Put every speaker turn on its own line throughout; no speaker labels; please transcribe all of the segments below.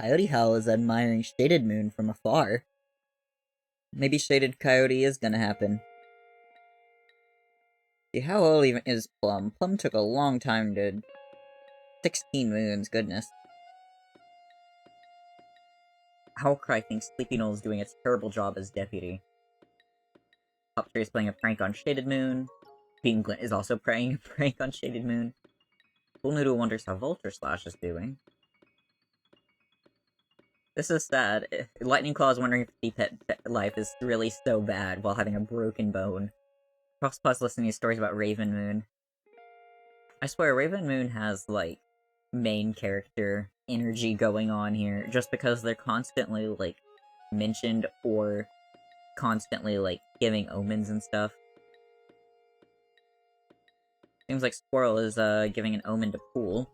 Coyote Howl is admiring Shaded Moon from afar. Maybe Shaded Coyote is gonna happen. See, how old even is Plum? Plum took a long time to... 16 moons, goodness. Owlcry thinks Sleepy Knoll is doing a terrible job as deputy. Hoptree is playing a prank on Shaded Moon. Beamglint is also playing a prank on Shaded Moon. Cool Noodle wonders how Vulture Slash is doing. This is sad. Lightning Claw is wondering if pet life is really so bad while having a broken bone. Frostpaw's listening to stories about Raven Moon. I swear, Raven Moon has, like, main character energy going on here, just because they're constantly, like, mentioned or constantly, like, giving omens and stuff. Seems like Squirrel is, giving an omen to Pool.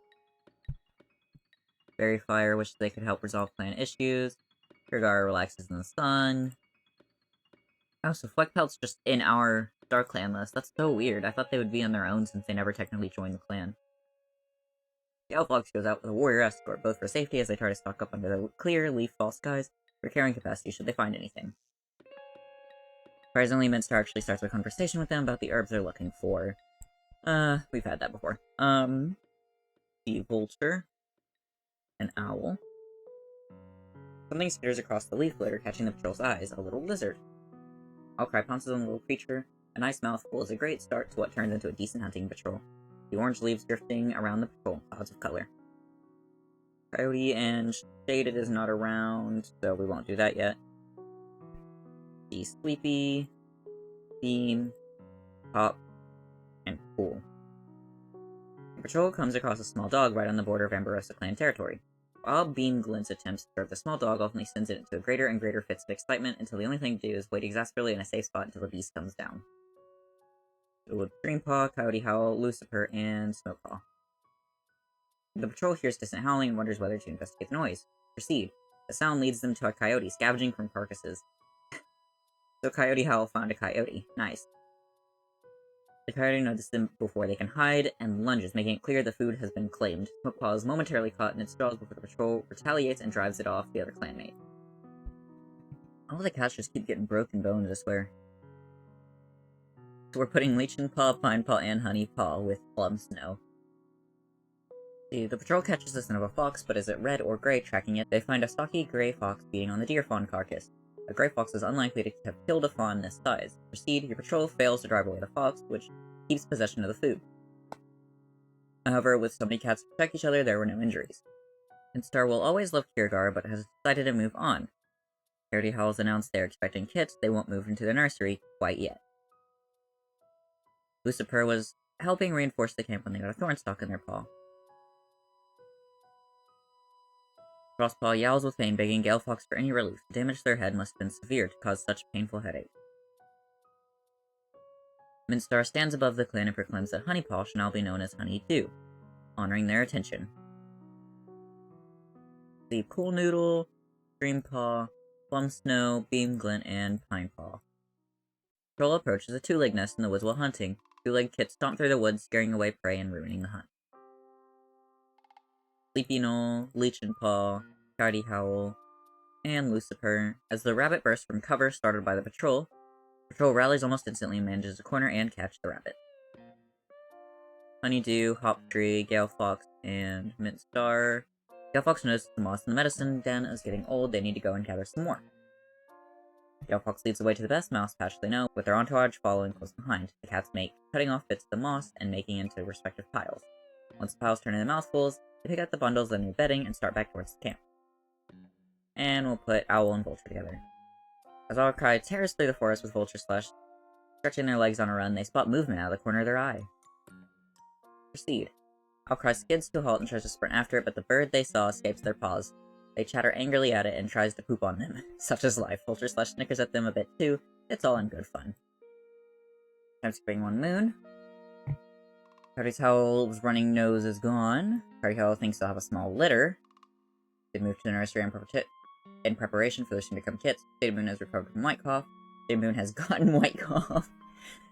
Fairy Fire wishes they could help resolve clan issues. Kirgar relaxes in the sun. Oh, so Fleckpelt's just in our Star Clan list. That's so weird. I thought they would be on their own since they never technically joined the clan. The Elflox goes out with a warrior escort, both for safety as they try to stock up under the clear, leaf-fall skies, for carrying capacity should they find anything. Surprisingly, Minster actually starts a conversation with them about the herbs they're looking for. We've had that before. The vulture. An owl. Something skitters across the leaf litter, catching the patrol's eyes. A little lizard. Owlcry pounces on the little creature. A nice mouthful is a great start to what turns into a decent hunting patrol. The orange leaves drifting around the patrol, clouds of color. Coyote and Shaded is not around, so we won't do that yet. The Sleepy, Beam, Hop, and Pool. The patrol comes across a small dog right on the border of Amberosa clan territory. While Beamglint's attempts to serve the small dog ultimately sends it into a greater and greater fits of excitement until the only thing to do is wait exasperately in a safe spot until the beast comes down. So with Dreampaw, Coyote Howl, Lucifer, and Smokepaw. The patrol hears distant howling and wonders whether to investigate the noise. Proceed. The sound leads them to a coyote scavenging from carcasses. So Coyote Howl found a coyote. Nice. The coyote notices them before they can hide, and lunges, making it clear the food has been claimed. Smokepaw is momentarily caught in its jaws before the patrol retaliates and drives it off the other clanmate. All the cats just keep getting broken bones, I swear. So we're putting Lichen Paw, Pine Paw, and Honey Paw with Plum Snow. See, the patrol catches the son of a fox, but is it red or gray tracking it? They find a stocky gray fox feeding on the deer fawn carcass. A gray fox is unlikely to have killed a fawn this size. Proceed, your patrol fails to drive away the fox, which keeps possession of the food. However, with so many cats to protect each other, there were no injuries. Instar will always love Kirgar, but has decided to move on. Coyote Howls announced they are expecting kits, they won't move into the nursery quite yet. Lucifer was helping reinforce the camp when they got a thornstalk in their paw. Frostpaw yowls with pain, begging Galefox for any relief. The damage to their head must have been severe to cause such painful headache. Mintstar stands above the clan and proclaims that Honeypaw shall now be known as Honeydew, honoring their attention. The Cool Noodle, Dreampaw, Plum Snow, Beamglint, and Pinepaw. Patrol approaches a two-leg nest in the woods while hunting. Two-legged kits stomp through the woods, scaring away prey and ruining the hunt. Sleepy Knoll, Lichen Paw, Coyote Howl, and Lucifer. As the rabbit bursts from cover started by the patrol rallies almost instantly and manages to corner and catch the rabbit. Honeydew, Hoptree, Galefox, and Mintstar. Galefox notices the moss in the medicine den is getting old, they need to go and gather some more. Galefox leads the way to the best mouse patch they know, with their entourage following close behind. The cats make cutting off bits of the moss and making into respective piles. Once the piles turn into mouthfuls, they pick out the bundles of new bedding and start back towards the camp. And we'll put Owl and Vulture together. As Owlcry tears through the forest with Vulture Slash, stretching their legs on a run, they spot movement out of the corner of their eye. Proceed. Owlcry skids to a halt and tries to sprint after it, but the bird they saw escapes their paws. They chatter angrily at it and tries to poop on them. Such is life. Vulture Slash snickers at them a bit too. It's all in good fun. Time to spring one moon. Coyote Howl's running nose is gone. Coyote Howl thinks they'll have a small litter. They move to the nursery in preparation for their soon-to-come kits. Shaded Moon has recovered from White Cough. Shaded Moon has gotten White Cough.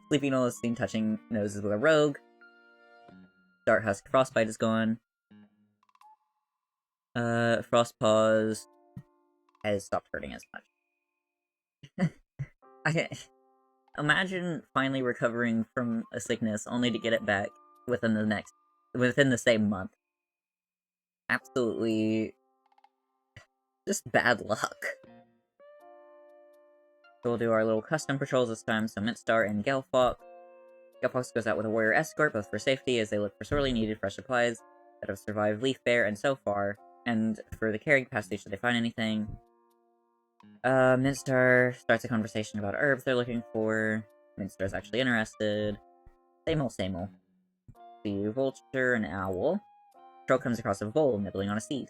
Sleepy Knoll is seen touching noses with a rogue. Dart Husk Frostbite is gone. Frostpaws has stopped hurting as much. I imagine finally recovering from a sickness only to get it back within the same month. Absolutely just bad luck. So we'll do our little custom patrols this time, so Mintstar and Gelfox. Gelfox goes out with a warrior escort, both for safety, as they look for sorely needed fresh supplies that have survived Leaf Bear and so far, and for the carrying capacity should they find anything. Mintstar starts a conversation about herbs they're looking for. Minstar's actually interested. Same ol'. The vulture and owl. Patrol comes across a vole nibbling on a seed.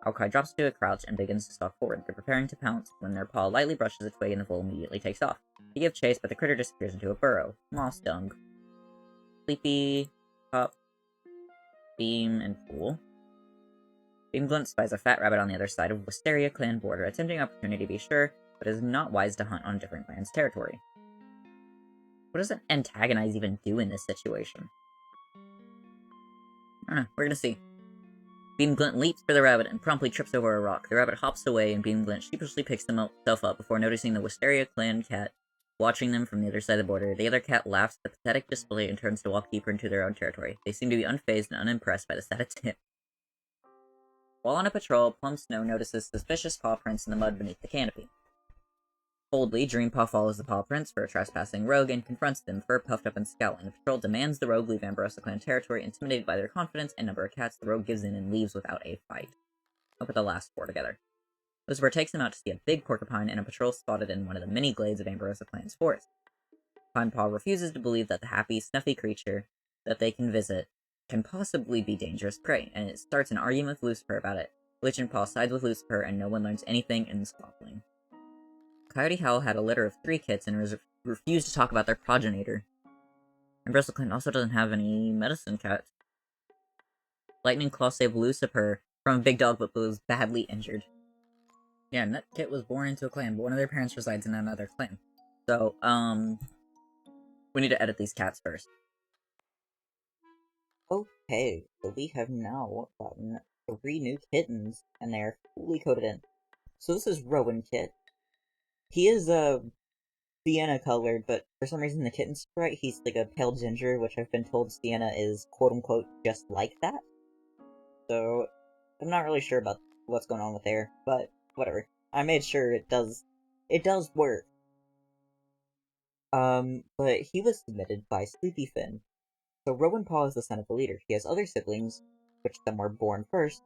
Owlkai drops to a crouch and begins to stalk forward. They're preparing to pounce when their paw lightly brushes a twig and the vole immediately takes off. They give chase, but the critter disappears into a burrow. Moss dung. Sleepy, Pop, Beam, and Pool. Beamglunt spies a fat rabbit on the other side of Wisteria clan border, a tempting opportunity to be sure, but it is not wise to hunt on different clans' territory. What does an antagonize even do in this situation? I don't know, we're gonna see. Beamglunt leaps for the rabbit and promptly trips over a rock. The rabbit hops away and Beamglunt sheepishly picks himself up before noticing the Wisteria clan cat watching them from the other side of the border. The other cat laughs at the pathetic display and turns to walk deeper into their own territory. They seem to be unfazed and unimpressed by the sad attempt. While on a patrol, Plum Snow notices suspicious paw prints in the mud beneath the canopy. Coldly, Dreampaw follows the paw prints for a trespassing rogue and confronts them, fur puffed up and scowling. The patrol demands the rogue leave Amberosa clan territory. Intimidated by their confidence and number of cats, the rogue gives in and leaves without a fight. I'll put the last four together. Lucifer takes them out to see a big porcupine and a patrol spotted in one of the many glades of Amberosa clan's forest. Pinepaw refuses to believe that the happy, snuffy creature that they can visit can possibly be dangerous prey, and it starts an argument with Lucifer about it. Lichenpaw sides with Lucifer, and no one learns anything in squabbling. Coyote Howl had a litter of 3 kits and refused to talk about their progenitor. And Bristle Clan also doesn't have any medicine cats. Lightning Claw saved Lucifer from a big dog but was badly injured. Yeah, Nut Kit was born into a clan, but one of their parents resides in another clan. So, we need to edit these cats first. Okay, so we have now gotten 3 new kittens, and they are fully coded in. So this is Rowan Kit. He is sienna colored, but for some reason the kitten sprite, he's like a pale ginger, which I've been told sienna is quote-unquote just like that. So, I'm not really sure about what's going on with there, but whatever. I made sure it does work. But he was submitted by Sleepyfin. So Rowan Paw is the son of the leader. He has other siblings, which some were born first.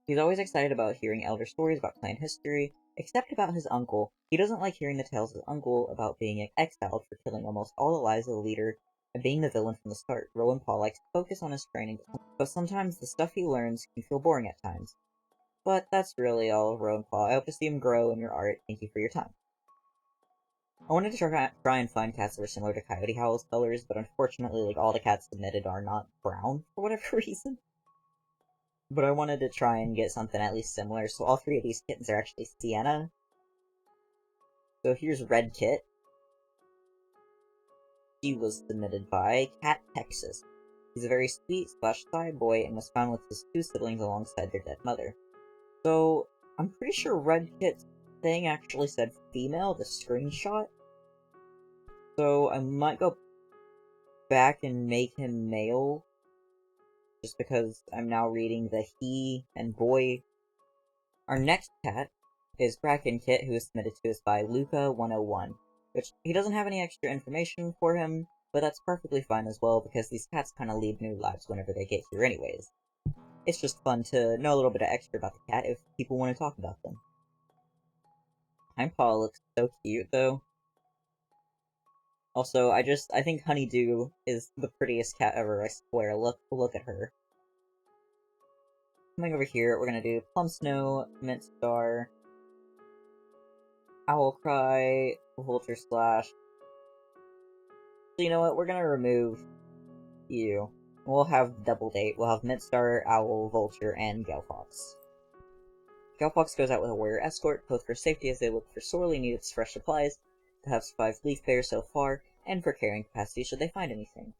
He's always excited about hearing elder stories about clan history, except about his uncle. He doesn't like hearing the tales of his uncle about being exiled for killing almost all the lives of the leader and being the villain from the start. Rowan Paw likes to focus on his training, but sometimes the stuff he learns can feel boring at times. But that's really all of Rowan Paw. I hope to see him grow in your art. Thank you for your time. I wanted to try and find cats that were similar to Coyote Howl's colors, but unfortunately, all the cats submitted are not brown for whatever reason. But I wanted to try and get something at least similar, so all 3 of these kittens are actually sienna. So here's Red Kit. She was submitted by Cat Texas. He's a very sweet/shy boy and was found with his 2 siblings alongside their dead mother. So, I'm pretty sure Red Kit's thing actually said female, the screenshot. So I might go back and make him male, just because I'm now reading the he and boy. Our next cat is Kraken Kit, who is submitted to us by Luca101, which he doesn't have any extra information for him, but that's perfectly fine as well, because these cats kind of lead new lives whenever they get here anyways. It's just fun to know a little bit of extra about the cat if people want to talk about them. Pinepaw looks so cute, though. Also, I think Honeydew is the prettiest cat ever, I swear. Look at her. Coming over here, we're gonna do Plum Snow, Mintstar, Owlcry, Vulture Slash. So you know what, we're gonna remove you. We'll have double date. We'll have Mintstar, Owl, Vulture, and Gelfox. Gelfox goes out with a warrior escort, both for safety as they look for sorely needed fresh supplies, to have survived Leaf Bear so far, and for carrying capacity should they find anything.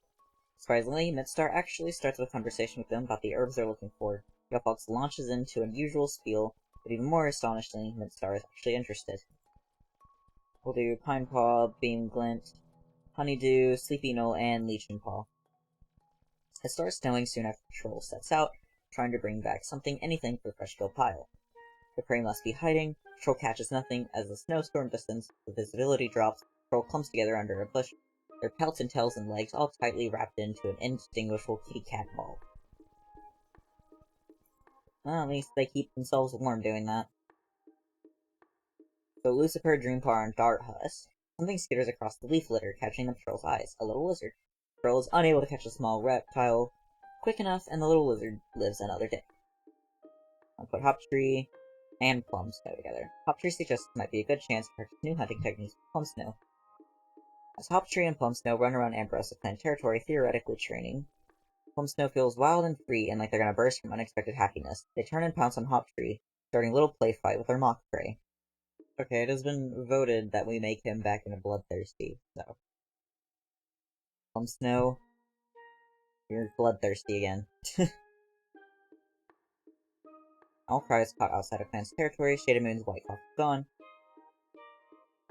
Surprisingly, Mintstar actually starts a conversation with them about the herbs they're looking for. Fox launches into an usual spiel, but even more astonishingly, Mintstar is actually interested. We'll do Pine Paw, Beam Glint, Honeydew, Sleepy Knoll, and Lichen Paw. It starts snowing soon after Patrol sets out, trying to bring back anything for the Freshkill pile. The prey must be hiding. Patrol catches nothing. As the snowstorm distance, the visibility drops. Patrol clumps together under a bush, their pelts and tails and legs all tightly wrapped into an indistinguishable kitty cat ball. Well, at least they keep themselves warm doing that. So Lucifer, Dreampaw, and Darthusk. Something skitters across the leaf litter, catching the Patrol's eyes. A little lizard. Patrol is unable to catch a small reptile quick enough, and the little lizard lives another day. I'll put Hoptree and Plum Snow together. Hoptree suggests it might be a good chance to practice new hunting techniques with Plum Snow. As Hoptree and Plum Snow run around Ambrose Clan territory, theoretically training, Plum Snow feels wild and free and like they're gonna burst from unexpected happiness. They turn and pounce on Hoptree, starting a little play fight with their mock prey. Okay, it has been voted that we make him back into Bloodthirsty, so. Plum Snow, you're bloodthirsty again. Owlcry is caught outside of Clan's territory, Shaded Moon's white cough is gone.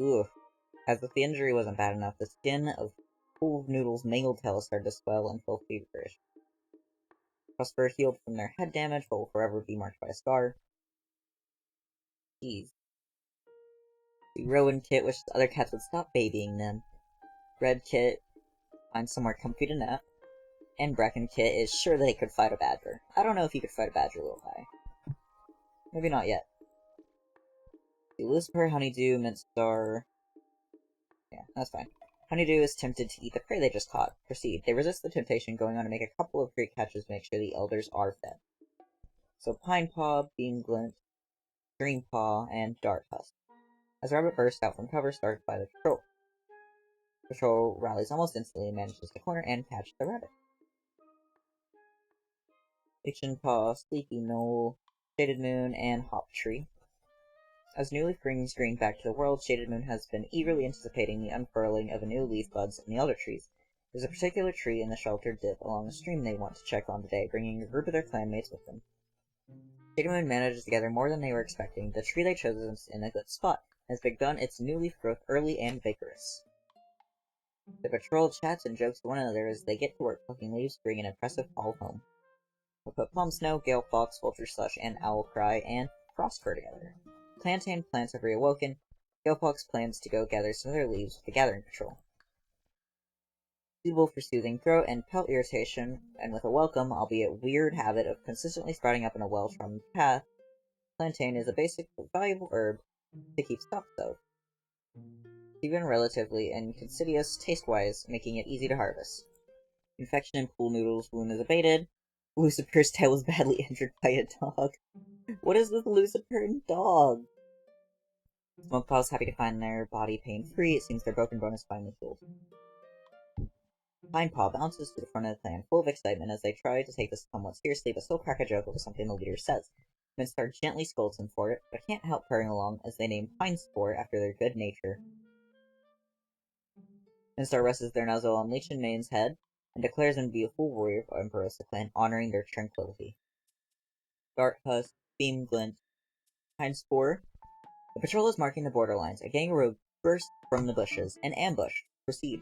Oof. As if the injury wasn't bad enough, the skin of Pool of Noodle's mangled tail started to swell and feel feverish. Frostfur healed from their head damage, but will forever be marked by a scar. Jeez. The Rowan Kit wishes other cats would stop babying them. Red Kit finds somewhere comfy to nap. And Bracken Kit is sure that he could fight a badger. I don't know if he could fight a badger, little guy. Maybe not yet. The Lucifer, Honeydew, Mintstar. Yeah, that's fine. Honeydew is tempted to eat the prey they just caught. Proceed. They resist the temptation, going on to make a couple of great catches to make sure the elders are fed. So Pine Paw, Beam Glint, Dream Paw, and Darthusk. As Rabbit bursts out from cover, started by the Patrol. Patrol rallies almost instantly and manages to corner and catch the rabbit. Lichen Paw, Sleepy Knoll, Shaded Moon, and Hoptree. As newly springs green back to the world, Shaded Moon has been eagerly anticipating the unfurling of new leaf buds in the elder trees. There's a particular tree in the sheltered dip along a stream they want to check on today, bringing a group of their clanmates with them. Shaded Moon manages to gather more than they were expecting. The tree they chose is in a good spot, and has begun its new leaf growth early and vigorous. The patrol chats and jokes to one another as they get to work plucking leaves, bring an impressive haul home. We'll put Plum Snow, Gale Fox, Vulture Slush, and Owlcry, and Frostfur together. Plantain plants have reawoken. Gale Fox plans to go gather some other leaves with the gathering patrol. Suitable for soothing throat and pelt irritation, and with a welcome, albeit weird habit of consistently sprouting up in a well-trodden path, plantain is a basic but valuable herb to keep stocks of. Even relatively insidious taste-wise, making it easy to harvest. Infection in Pool Noodle's wound is abated. Lucifer's tail was badly injured by a dog. What is with Lucifer and dog? Smokepaw's happy to find their body pain-free. It seems their broken bone is finally healed. Pinepaw bounces to the front of the clan, full of excitement as they try to take this somewhat seriously, but still crack a joke over something the leader says. Mintstar gently scolds him for it, but can't help purring along as they name Pine Spore after their good nature. Mintstar rests their nozzle on Lichen Main's head, and declares him to be a full warrior of Emperor's clan, honoring their tranquility. Darthusk, Beam Glint, Pine Spore. The patrol is marking the borderlines. A gang of rogues burst from the bushes and ambush. Proceed.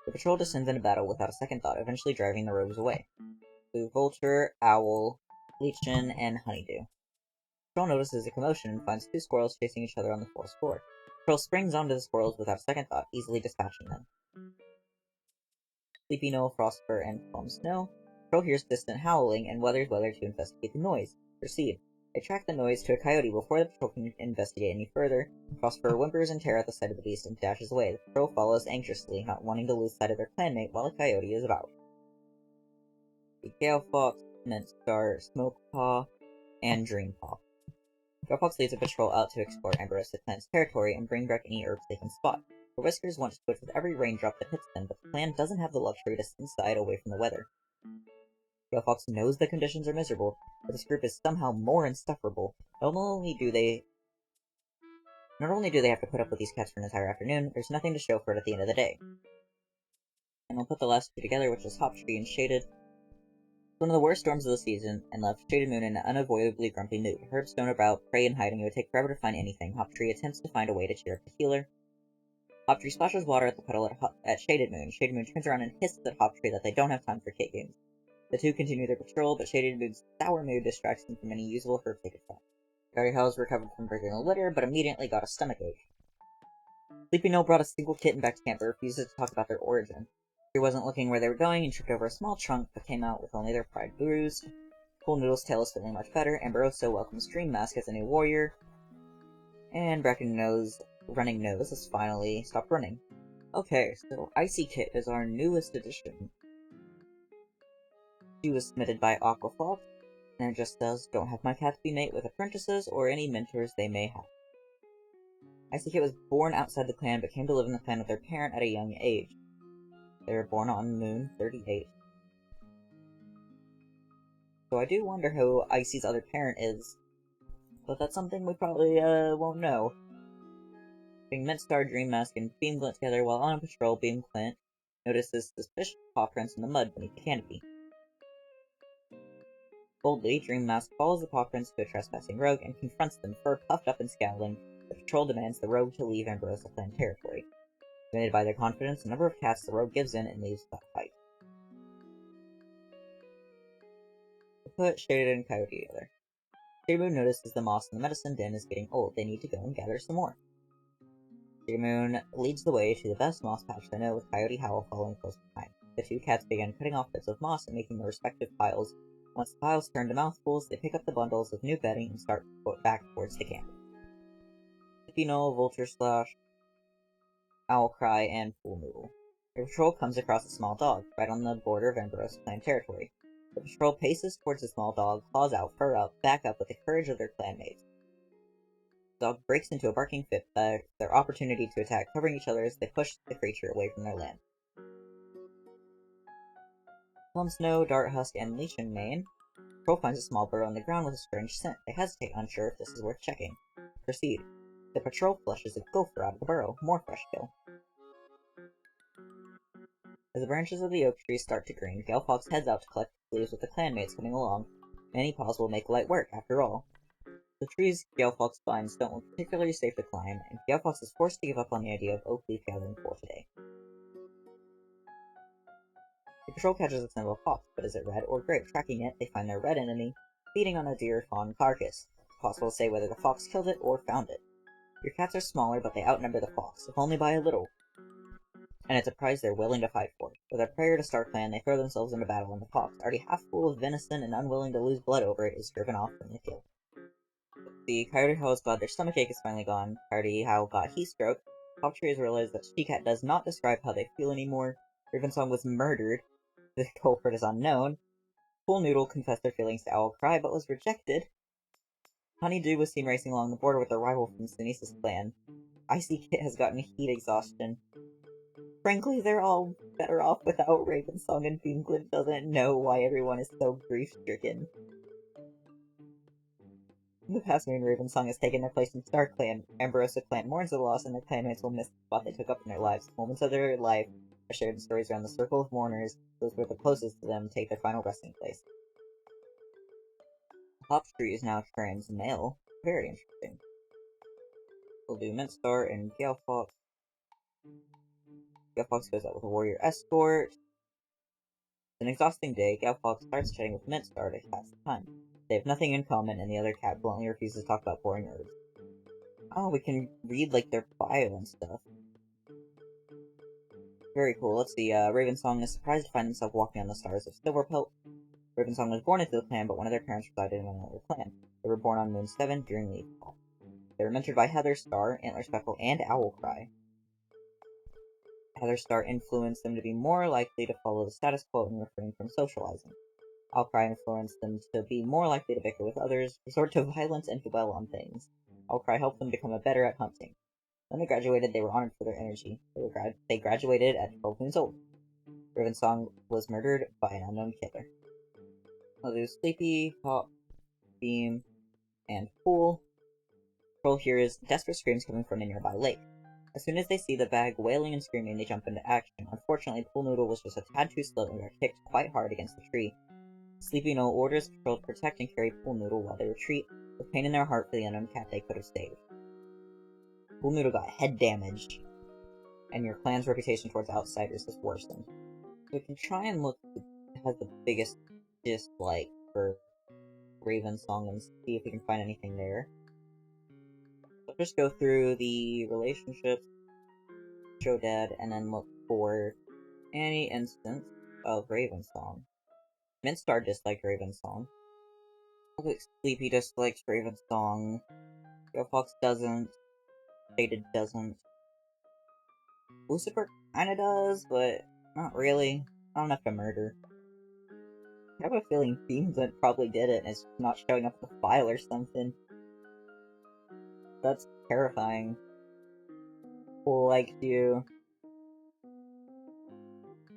The patrol descends into battle without a second thought, eventually driving the rogues away. Blue Vulture, Owl, Lichen, and Honeydew. The patrol notices a commotion and finds two squirrels chasing each other on the forest floor. The patrol springs onto the squirrels without a second thought, easily dispatching them. Sleepy Knoll, Frostfur, and Plum Snow. The patrol hears distant howling and weathers weather to investigate the noise. Proceed. They track the noise to a coyote before the patrol can investigate any further. Frostfur whimpers in terror at the sight of the beast and dashes away. The patrol follows anxiously, not wanting to lose sight of their clanmate while the coyote is about. The Gale Fox, Mintstar, Smokepaw, and Dreampaw. Gale Fox leads a patrol out to explore Ambrose clan's territory and bring back any herbs they can spot. The Whiskers want to switch with every raindrop that hits them, but the clan doesn't have the luxury to sit inside away from the weather. Gale Fox knows the conditions are miserable, but this group is somehow more insufferable. Not only do they have to put up with these cats for an entire afternoon, there's nothing to show for it at the end of the day. And we'll put the last two together, which is Hoptree and Shaded. One of the worst storms of the season, and left Shaded Moon in an unavoidably grumpy mood. Herb stone about prey and hiding. It would take forever to find anything. Hoptree attempts to find a way to cheer up the healer. Hoptree splashes water at the puddle at Shaded Moon. Shaded Moon turns around and hisses at Hoptree that they don't have time for kit games. The two continue their patrol, but Shaded Moon's sour mood distracts them from any usable herb-taken fun. Gary Howes recovered from breaking a litter, but immediately got a stomachache. Sleepy No brought a single kitten back to camp, but refuses to talk about their origin. He wasn't looking where they were going and tripped over a small trunk, but came out with only their pride bruised. Pool Noodle's tail is feeling much better. Amberoso welcomes Dream Mask as a new warrior. And Running Nose has finally stopped running. Okay, so Icy Kit is our newest addition. She was submitted by Aquafox, and it just says, don't have my cats be mate with apprentices or any mentors they may have. Icy Kit was born outside the clan, but came to live in the clan with their parent at a young age. They were born on Moon 38. So I do wonder who Icy's other parent is, but that's something we probably won't know. Being Mintstar, Dream Mask, and Beam Glint together while on a patrol, Beam Glint notices suspicious paw prints in the mud beneath the canopy. Boldly, Dream Mask follows the paw prints to a trespassing rogue and confronts them, fur puffed up and scowling. The patrol demands the rogue to leave Amberosa clan territory. Limited by their confidence and number of cats, the rogue gives in and leaves without a fight. We put Shaded and Kaiiquz together. Shaded Moon notices the moss in the medicine den is getting old. They need to go and gather some more. Shaded Moon leads the way to the best moss patch they know, with Coyote Howl following close behind. The two cats begin cutting off bits of moss and making their respective piles. Once the piles turn to mouthfuls, they pick up the bundles of new bedding and start back towards the camp. Pino, Vulture Slash, Owl Cry, and Pool Noodle. The patrol comes across a small dog, right on the border of Amberosa clan territory. The patrol paces towards the small dog, claws out, fur up, back up with the courage of their clanmates. The dog breaks into a barking fit, their opportunity to attack, covering each other as they push the creature away from their land. Plum Snow, Dart Husk, and Lichen Mane. The patrol finds a small burrow on the ground with a strange scent. They hesitate, unsure if this is worth checking. Proceed. The patrol flushes a gopher out of the burrow. More fresh kill. As the branches of the oak tree start to green, Gale Fox heads out to collect leaves with the clanmates coming along. Many paws will make light work, after all. The trees Gale Fox finds don't look particularly safe to climb, and Gale Fox is forced to give up on the idea of oak leaf gathering for today. The patrol catches a scent of a fox, but is it red or gray? Tracking it, they find their red enemy feeding on a deer fawn carcass. It's possible to say whether the fox killed it or found it. Your cats are smaller, but they outnumber the fox, if only by a little. And it's a prize they're willing to fight for. With a prayer to start clan, they throw themselves into battle, and the fox, already half full of venison and unwilling to lose blood over it, is driven off from the kill. The Coyote Howl is glad their stomachache is finally gone. Coyote Howl got heat stroke. Hoptree has realized that She-Cat does not describe how they feel anymore. Ravensong was murdered. The culprit is unknown. Pool Noodle confessed their feelings to Owl Cry, but was rejected. Honeydew was seen racing along the border with a rival from Sinesa's clan. Icy Kit has gotten heat exhaustion. Frankly, they're all better off without Ravensong, and Beam Glint doesn't know why everyone is so grief-stricken. In the past moon, Ravensong has taken their place in Star Clan. Amberosa clan mourns the loss, and their clanmates will miss the spot they took up in their lives. Moments of their life are shared in stories around the circle of mourners. Those who are the closest to them take their final resting place. Hoptree is now trans male. Very interesting. We'll do Mintstar and Gale Fox. Gale Fox goes out with a warrior escort. It's an exhausting day. Gale Fox starts chatting with Mintstar to pass the time. They have nothing in common, and the other cat bluntly refuses to talk about boring herbs. Oh, we can read, like, their bio and stuff. Very cool. Let's see, Ravensong is surprised to find himself walking on the stars of Silverpelt. Ravensong was born into the clan, but one of their parents resided in another clan. They were born on Moon 7 during Leaffall. They were mentored by Heather Star, Antler Speckle, and Owl Cry. Heather Star influenced them to be more likely to follow the status quo and refrain from socializing. Owl Cry influenced them to be more likely to bicker with others, resort to violence, and dwell on things. Owl Cry helped them become better at hunting. When they graduated, they were honored for their energy. They graduated at 12 years old. Ravensong was murdered by an unknown killer. I'll do Sleepy, Hop, Beam, and Pool. Patrol hears desperate screams coming from a nearby lake. As soon as they see the bag wailing and screaming, they jump into action. Unfortunately, Pool Noodle was just a tad too slow and got kicked quite hard against the tree. Sleepy Note orders Patrol to protect and carry Pool Noodle while they retreat, with pain in their heart for the unknown cat they could have saved. Pool Noodle got head damage, and your clan's reputation towards outsiders has worsened. So we can try and look who has the biggest dislike for Raven Song and see if we can find anything there. So just go through the relationships, show dead, and then look for any instance of Raven Song. Mintstar disliked Raven Song. Sleepy dislikes Raven Song. Fox doesn't. Shaded doesn't. Lucifer kinda does, but not really. Not enough to murder. I have a feeling Fiendland probably did it and it's not showing up in the file or something. That's terrifying. Liked you.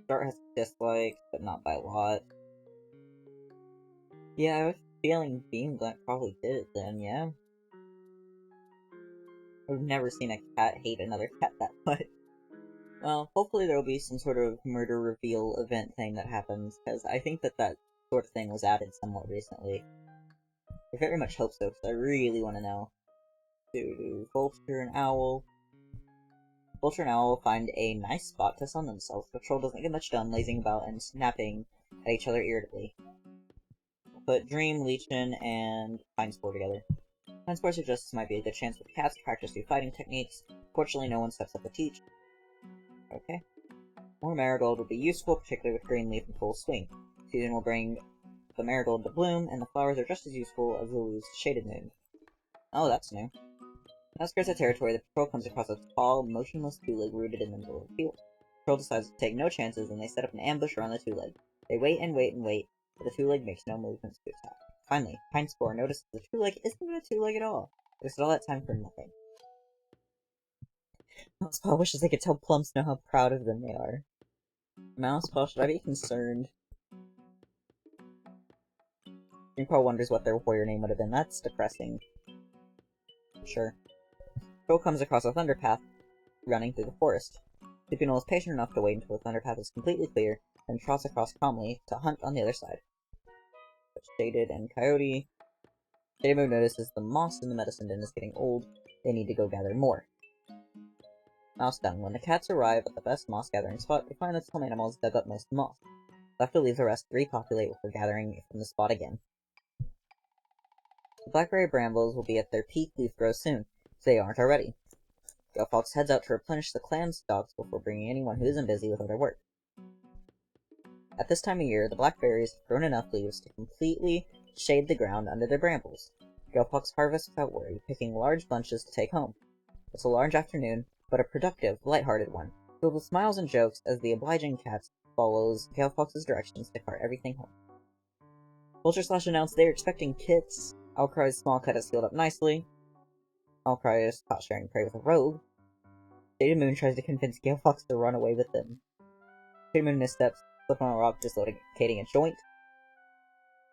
Dart has dislikes, but not by a lot. Yeah, I have a feeling Fiendland probably did it then, yeah. I've never seen a cat hate another cat that much. Well, hopefully there'll be some sort of murder reveal event thing that happens, because I think that sort of thing was added somewhat recently. I very much hope so, because I really want to know. Vulture and Owl. Vulture and Owl find a nice spot to sun themselves. Patrol doesn't get much done, lazing about and snapping at each other irritably. Put Dream, Leechin, and Pinespore together. Pinespore suggests this might be a good chance for the cats to practice new fighting techniques. Fortunately, no one steps up to teach. Okay. More Marigold would be useful, particularly with Green Leaf in full swing. Season will bring the Marigold to bloom, and the flowers are just as useful as Lulu's Shaded Moon. Oh, that's new. Now skirts the territory, the patrol comes across a tall, motionless two-leg rooted in the middle of the field. The patrol decides to take no chances, and they set up an ambush around the two-leg. They wait and wait and wait, but the two-leg makes no movements to attack. Finally, Pinespore notices the two-leg isn't even a two-leg at all. They wasted all that time for nothing. Mousepaw wishes they could tell Plumps know how proud of them they are. Mousepaw, should I be concerned? Dreampaw wonders what their warrior name would have been. That's depressing. Sure. Patrol comes across a thunder path running through the forest. Sleepy Noel is patient enough to wait until the thunder path is completely clear, then trots across calmly to hunt on the other side. But Shaded and Coyote. Shaded Moon notices the moss in the medicine den is getting old. They need to go gather more. Mouse Dung. When the cats arrive at the best moss gathering spot, they find that some animals dug up most moss. They'll have to leave the rest to repopulate before gathering from the spot again. The blackberry brambles will be at their peak leaf growth soon, if they aren't already. Fox heads out to replenish the clan stocks before bringing anyone who isn't busy with other work. At this time of year, the blackberries have grown enough leaves to completely shade the ground under their brambles. Fox harvests without worry, picking large bunches to take home. It's a large afternoon, but a productive, light-hearted one, filled with smiles and jokes as the obliging cat follows Fox's directions to cart everything home. Vulture Slash announced they are expecting kits. Owlcry's small cut has healed up nicely. Owlcry is caught sharing prey with a rogue. Shaded Moon tries to convince Gale Fox to run away with them. Shaded Moon missteps, slip on a rock, dislocating a joint.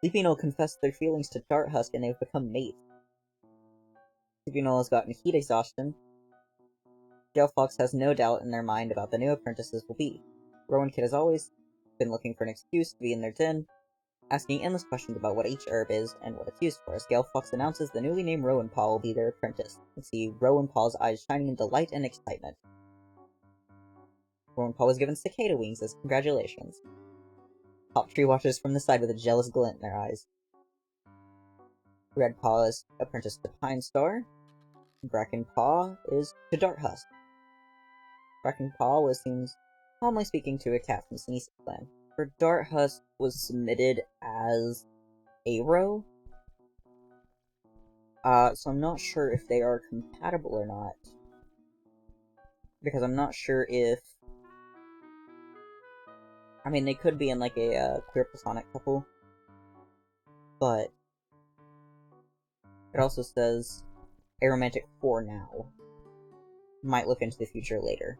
Sleepy Noel confessed their feelings to Dart Husk and they've become mates. Sleepy Noel has gotten heat exhaustion. Gale Fox has no doubt in their mind about the new apprentices will be. Rowan Kid has always been looking for an excuse to be in their den, asking endless questions about what each herb is and what it's used for. As Gale Fox announces the newly named Rowan Paw will be their apprentice, and see Rowan Paw's eyes shining in delight and excitement. Rowan Paw was given cicada wings as congratulations. Hop Tree watches from the side with a jealous glint in their eyes. Red Paw is apprenticed to Pine Star. Bracken Paw is to Dart Husk. Bracken Paw was seen calmly speaking to a cat from Sneezy's clan. For Dart Husk was submitted as Aro. So I'm not sure if they are compatible or not. Because I'm not sure if... I mean, they could be in like a queer platonic couple. But it also says aromantic for now. Might look into the future later.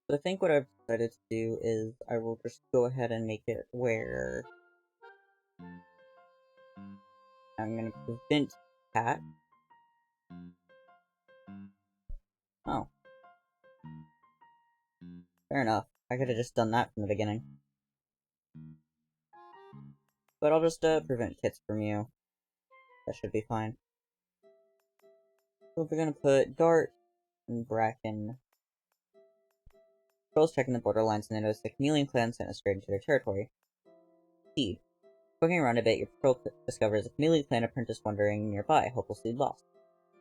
But I think what I've decided to do is I will just go ahead and make it where I'm gonna prevent cat. Oh. Fair enough. I could have just done that from the beginning. but I'll just prevent Kits from you. That should be fine. So we're gonna put Dart and Bracken. Patrol's checking the borderlines and they notice the chameleon clan sent us straight into their territory. Seed. Poking around a bit, your patrol discovers a chameleon clan apprentice wandering nearby, hopelessly lost.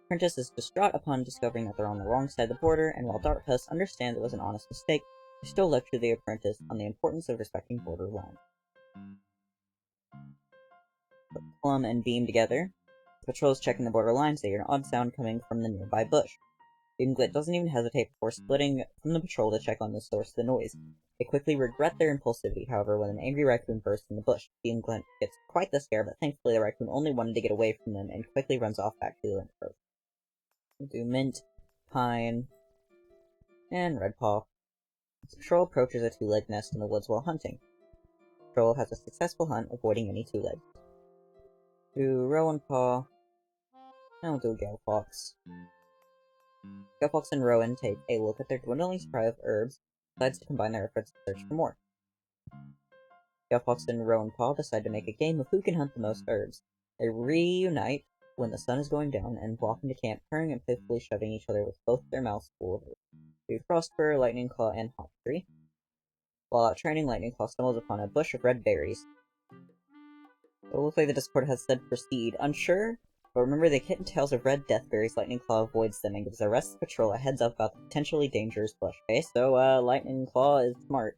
Apprentice is distraught upon discovering that they're on the wrong side of the border, and while Dart Huss understands it was an honest mistake, they still lecture the apprentice on the importance of respecting border lines. Put Plum and Beam together. The patrol is checking the border lines, they hear an odd sound coming from the nearby bush. Beamglit doesn't even hesitate before splitting from the patrol to check on the source of the noise. They quickly regret their impulsivity, however, when an angry raccoon bursts in the bush. Beamglit gets quite the scare, but thankfully the raccoon only wanted to get away from them and quickly runs off back to the lint grove. We'll do Mint, Pine, and Redpaw. The patrol approaches a two-legged nest in the woods while hunting. The patrol has a successful hunt, avoiding any two-legs. Do Rowan Paw, and we'll do Gale Fox. Gale Fox and Rowan take a look at their dwindling supply of herbs, decides to combine their efforts to search for more. Gale Fox and Rowan Paw decide to make a game of who can hunt the most herbs. They reunite when the sun is going down and walk into camp, purring and playfully shoving each other with both their mouths full of herbs. Do Frostfur, Lightning Claw, and Hop Tree. While out training, Lightning Claw stumbles upon a bush of red berries. It looks like the Discord has said proceed. Unsure? But remember the kitten tails of red deathberries, Lightning Claw avoids them and gives the rest of the patrol a heads up about the potentially dangerous bush. Okay, so Lightning Claw is smart.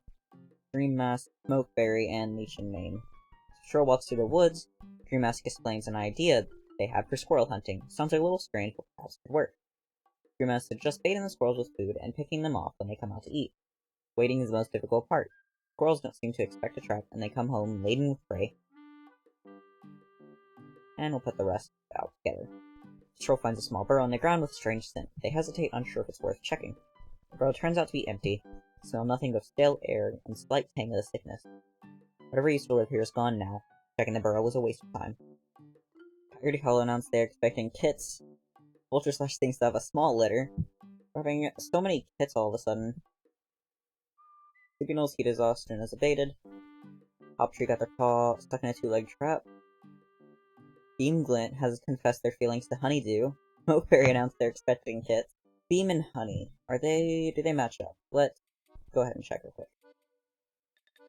Dream Mask, Smokeberry, and Leech and Mane. The patrol walks through the woods. Dream Mask explains an idea they had for squirrel hunting. Sounds like a little strange, but perhaps could work. Dream Mask suggests baiting the squirrels with food and picking them off when they come out to eat. Waiting is the most difficult part. Squirrels don't seem to expect a trap, and they come home laden with prey. And we'll put the rest out together. The patrol finds a small burrow on the ground with a strange scent. They hesitate, unsure if it's worth checking. The burrow turns out to be empty. They smell nothing but stale air and slight tang of the sickness. Whatever used to live here is gone now. Checking the burrow was a waste of time. Coyote Hollow announced they're expecting kits. Vulture Slash thinks they have a small litter. We're having so many kits all of a sudden. Signal's heat exhaustion is abated. Hoptree got their paw stuck in a two-legged trap. Beamglint has confessed their feelings to Honeydew. Mopeberry announced they're expecting kits. Beam and Honey, do they match up? Let's go ahead and check real quick.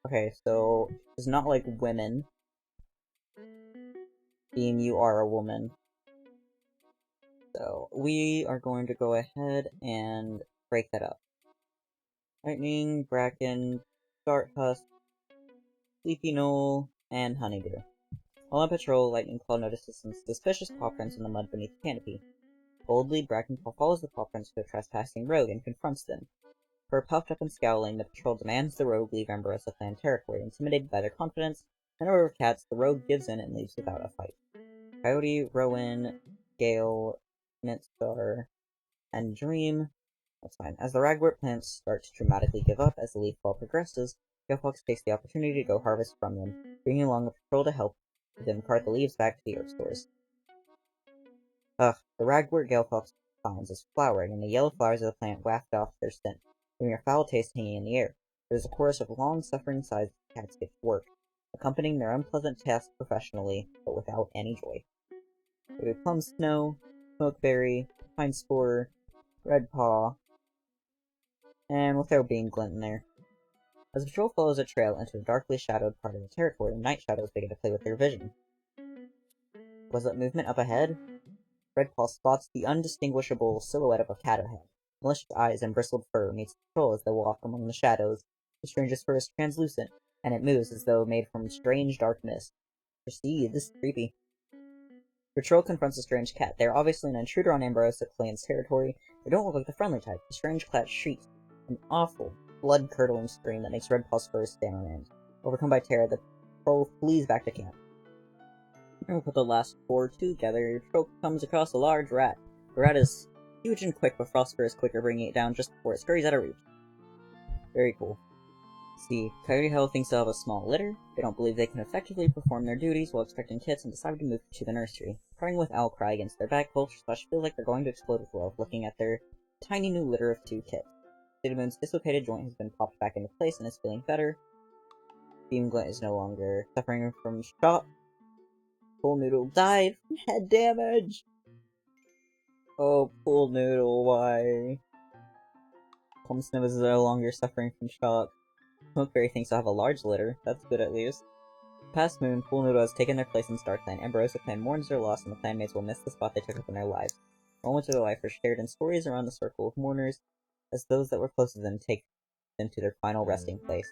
Okay, so it's not like women. Beam, you are a woman. So we are going to go ahead and break that up. Lightning, Bracken, Dart Husk, Sleepy Knoll, and Honeydew. While on patrol, Lightning Claw notices some suspicious paw prints in the mud beneath the canopy. Boldly, Bracken Claw follows the paw prints to a trespassing rogue and confronts them. For puffed up and scowling, the patrol demands the rogue leave Emberosa clan territory. Intimidated by their confidence and a number of cats, the rogue gives in and leaves without a fight. Coyote, Rowan, Gale, Mintstar, and Dream. That's fine. As the ragwort plants start to dramatically give up as the leaf fall progresses, Galefox takes the opportunity to go harvest from them, bringing along a patrol to help them cart the leaves back to the herb stores. The ragwort Galefox finds is flowering, and the yellow flowers of the plant waft off their scent, leaving a foul taste hanging in the air. There's a chorus of long-suffering sighs as the cats get to work, accompanying their unpleasant task professionally, but without any joy. We have Plum Snow, Smokeberry, Pine Spore, Red Paw, and we'll throw Beamglint in there. As the patrol follows a trail into the darkly shadowed part of the territory, night shadows begin to play with their vision. Was that movement up ahead? Redpaw spots the undistinguishable silhouette of a cat ahead. Malicious eyes and bristled fur meets the patrol as they walk among the shadows. The stranger's fur is translucent, and it moves as though made from strange dark mist. Proceed, this is creepy. Patrol confronts a strange cat. They are obviously an intruder on Emberosa clan's territory. They don't look like the friendly type. The strange cat shrieks, an awful, blood-curdling scream that makes Redpaw's fur stand on end. Overcome by terror, the patrol flees back to camp. And we'll put the last four together. Your patrol comes across a large rat. The rat is huge and quick, but Frostfur is quicker, bringing it down just before it scurries out of reach. Very cool. See, Coyote Hill thinks they'll have a small litter. They don't believe they can effectively perform their duties while expecting kits and decide to move to the nursery. Crying with Owlcry against their back, Vulture Slash feels like they're going to explode with love, looking at their tiny new litter of two kits. Cidamoon's dislocated joint has been popped back into place and is feeling better. Beam Glint is no longer suffering from shock. Pool Noodle died from head damage! Oh, Pool Noodle, why? Calm Snow is no longer suffering from shock. Smokeberry thinks I'll have a large litter. That's good at least. Past Moon, Pool Noodle has taken their place in Star Clan. Ambrosia Clan mourns their loss, and the clanmates will miss the spot they took up in their lives. Moments of their life are shared in stories around the circle of mourners, as those that were closest to them take them to their final resting place.